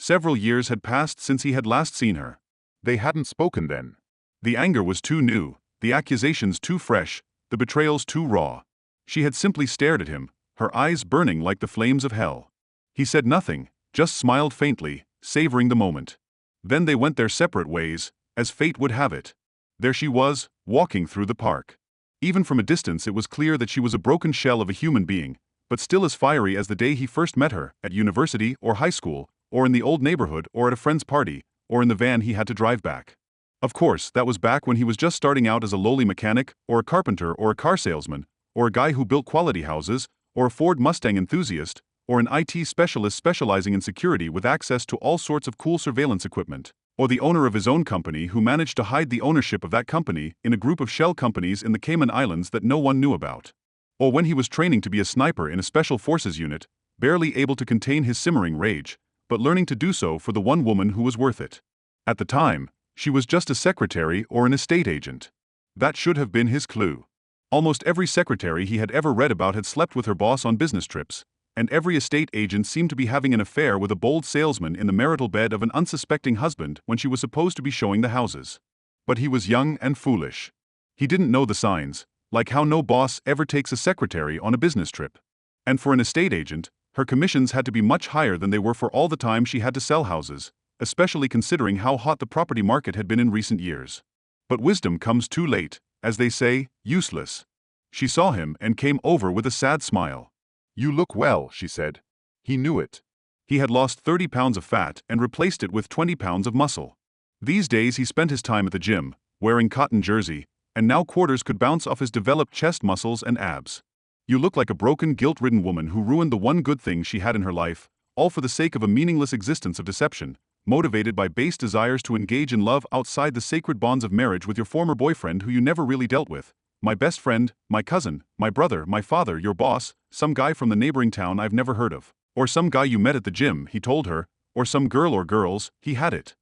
Several years had passed since he had last seen her. They hadn't spoken then. The anger was too new, the accusations too fresh, the betrayals too raw. She had simply stared at him, her eyes burning like the flames of hell. He said nothing, just smiled faintly, savoring the moment. Then they went their separate ways, as fate would have it. There she was, walking through the park. Even from a distance it was clear that she was a broken shell of a human being, but still as fiery as the day he first met her, at university or high school, or in the old neighborhood or at a friend's party, or in the van he had to drive back. Of course, that was back when he was just starting out as a lowly mechanic, or a carpenter or a car salesman, or a guy who built quality houses, or a Ford Mustang enthusiast, or an IT specialist specializing in security with access to all sorts of cool surveillance equipment, or the owner of his own company who managed to hide the ownership of that company in a group of shell companies in the Cayman Islands that no one knew about. Or when he was training to be a sniper in a special forces unit, barely able to contain his simmering rage, but learning to do so for the one woman who was worth it. At the time, she was just a secretary or an estate agent. That should have been his clue. Almost every secretary he had ever read about had slept with her boss on business trips, and every estate agent seemed to be having an affair with a bold salesman in the marital bed of an unsuspecting husband when she was supposed to be showing the houses. But he was young and foolish. He didn't know the signs, like how no boss ever takes a secretary on a business trip. And for an estate agent, her commissions had to be much higher than they were for all the time she had to sell houses, especially considering how hot the property market had been in recent years. But wisdom comes too late, as they say, useless. She saw him and came over with a sad smile. "You look well," she said. He knew it. He had lost 30 pounds of fat and replaced it with 20 pounds of muscle. These days he spent his time at the gym, wearing cotton jersey, and now quarters could bounce off his developed chest muscles and abs. "You look like a broken, guilt-ridden woman who ruined the one good thing she had in her life, all for the sake of a meaningless existence of deception, motivated by base desires to engage in love outside the sacred bonds of marriage with your former boyfriend who you never really dealt with. My best friend, my cousin, my brother, my father, your boss, some guy from the neighboring town I've never heard of. Or some guy you met at the gym," he told her, "or some girl or girls, he had it."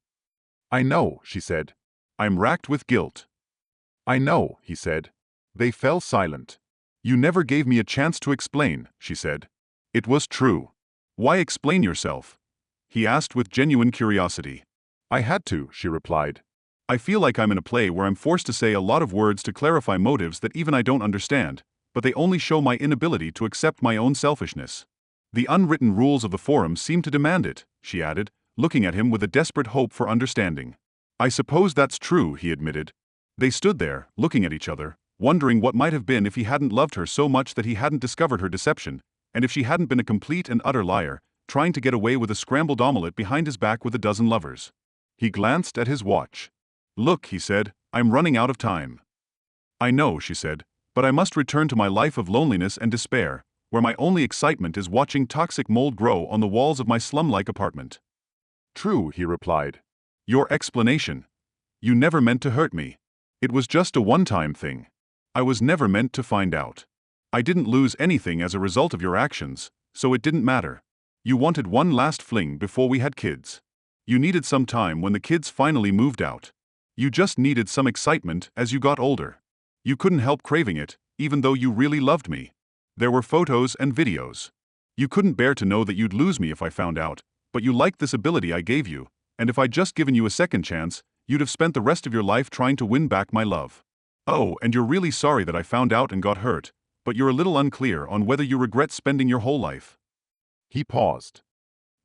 "I know," she said. "I'm racked with guilt." "I know," he said. They fell silent. "You never gave me a chance to explain," she said. It was true. "Why explain yourself?" he asked with genuine curiosity. "I had to," she replied. "I feel like I'm in a play where I'm forced to say a lot of words to clarify motives that even I don't understand, but they only show my inability to accept my own selfishness. The unwritten rules of the forum seem to demand it," she added, looking at him with a desperate hope for understanding. "I suppose that's true," he admitted. They stood there, looking at each other, wondering what might have been if he hadn't loved her so much that he hadn't discovered her deception, and if she hadn't been a complete and utter liar, trying to get away with a scrambled omelette behind his back with a dozen lovers. He glanced at his watch. "Look," he said, "I'm running out of time." "I know," she said, "but I must return to my life of loneliness and despair, where my only excitement is watching toxic mold grow on the walls of my slum-like apartment." "True," he replied. "Your explanation. You never meant to hurt me. It was just a one-time thing. I was never meant to find out. I didn't lose anything as a result of your actions, so it didn't matter. You wanted one last fling before we had kids. You needed some time when the kids finally moved out. You just needed some excitement as you got older. You couldn't help craving it, even though you really loved me. There were photos and videos. You couldn't bear to know that you'd lose me if I found out, but you liked this ability I gave you, and if I'd just given you a second chance, you'd have spent the rest of your life trying to win back my love. Oh, and you're really sorry that I found out and got hurt, but you're a little unclear on whether you regret spending your whole life." He paused.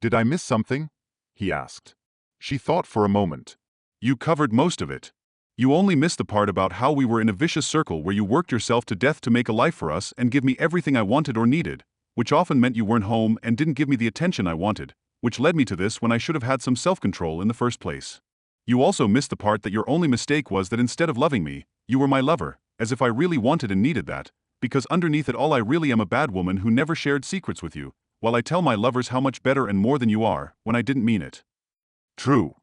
"Did I miss something?" he asked. She thought for a moment. "You covered most of it. You only missed the part about how we were in a vicious circle where you worked yourself to death to make a life for us and give me everything I wanted or needed, which often meant you weren't home and didn't give me the attention I wanted, which led me to this when I should have had some self-control in the first place. You also missed the part that your only mistake was that instead of loving me, you were my lover, as if I really wanted and needed that, because underneath it all I really am a bad woman who never shared secrets with you, while I tell my lovers how much better and more than you are, when I didn't mean it." "True.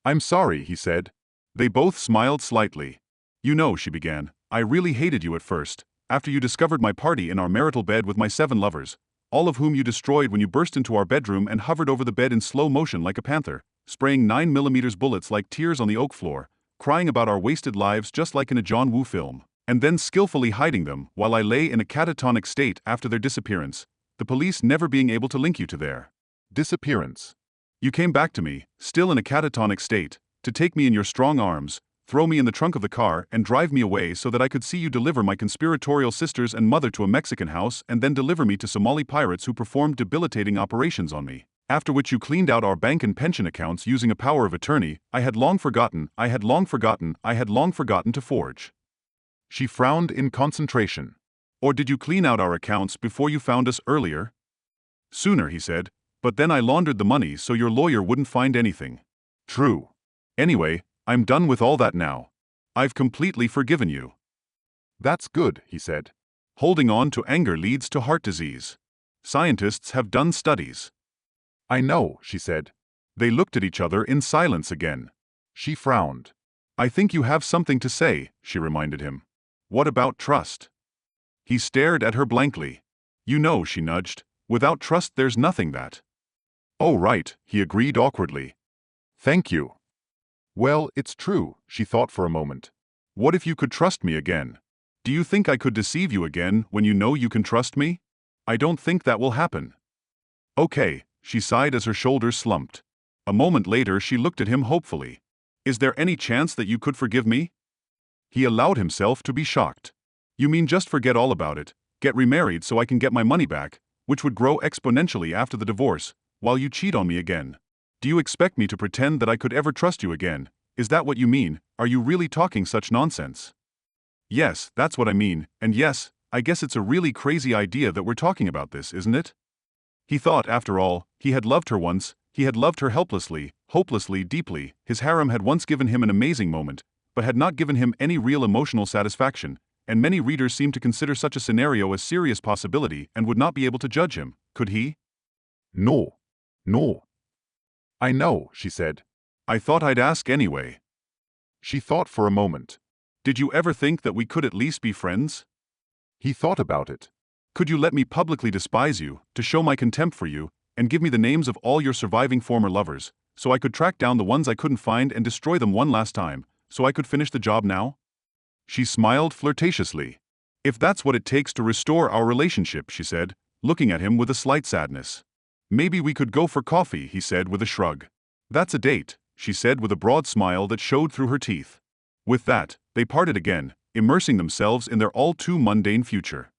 I'm sorry," he said. They both smiled slightly. "You know," she began, "I really hated you at first, after you discovered my party in our marital bed with my 7 lovers, all of whom you destroyed when you burst into our bedroom and hovered over the bed in slow motion like a panther, spraying 9mm bullets like tears on the oak floor, crying about our wasted lives just like in a John Woo film, and then skillfully hiding them while I lay in a catatonic state after their disappearance, the police never being able to link you to their disappearance." You came back to me, still in a catatonic state, to take me in your strong arms, throw me in the trunk of the car and drive me away so that I could see you deliver my conspiratorial sisters and mother to a Mexican house and then deliver me to Somali pirates who performed debilitating operations on me. After which you cleaned out our bank and pension accounts using a power of attorney I had long forgotten to forge. She frowned in concentration. Or did you clean out our accounts before you found us earlier? Sooner, he said, but then I laundered the money so your lawyer wouldn't find anything. True. Anyway, I'm done with all that now. I've completely forgiven you. That's good, he said. Holding on to anger leads to heart disease. Scientists have done studies. I know, she said. They looked at each other in silence again. She frowned. I think you have something to say, she reminded him. What about trust? He stared at her blankly. You know, she nudged, without trust there's nothing that. Oh right, he agreed awkwardly. Thank you. Well, it's true, she thought for a moment. What if you could trust me again? Do you think I could deceive you again when you know you can trust me? I don't think that will happen. Okay, she sighed as her shoulders slumped. A moment later she looked at him hopefully. Is there any chance that you could forgive me? He allowed himself to be shocked. You mean just forget all about it, get remarried so I can get my money back, which would grow exponentially after the divorce, while you cheat on me again? Do you expect me to pretend that I could ever trust you again? Is that what you mean? Are you really talking such nonsense? Yes, that's what I mean, and yes, I guess it's a really crazy idea that we're talking about this, isn't it? He thought, after all, he had loved her once, he had loved her helplessly, hopelessly, deeply. His harem had once given him an amazing moment, but had not given him any real emotional satisfaction, and many readers seem to consider such a scenario a serious possibility and would not be able to judge him, could he? No. No. I know, she said. I thought I'd ask anyway. She thought for a moment. Did you ever think that we could at least be friends? He thought about it. Could you let me publicly despise you, to show my contempt for you, and give me the names of all your surviving former lovers, so I could track down the ones I couldn't find and destroy them one last time, so I could finish the job now? She smiled flirtatiously. If that's what it takes to restore our relationship, she said, looking at him with a slight sadness. Maybe we could go for coffee, he said with a shrug. That's a date, she said with a broad smile that showed through her teeth. With that, they parted again, immersing themselves in their all too mundane future.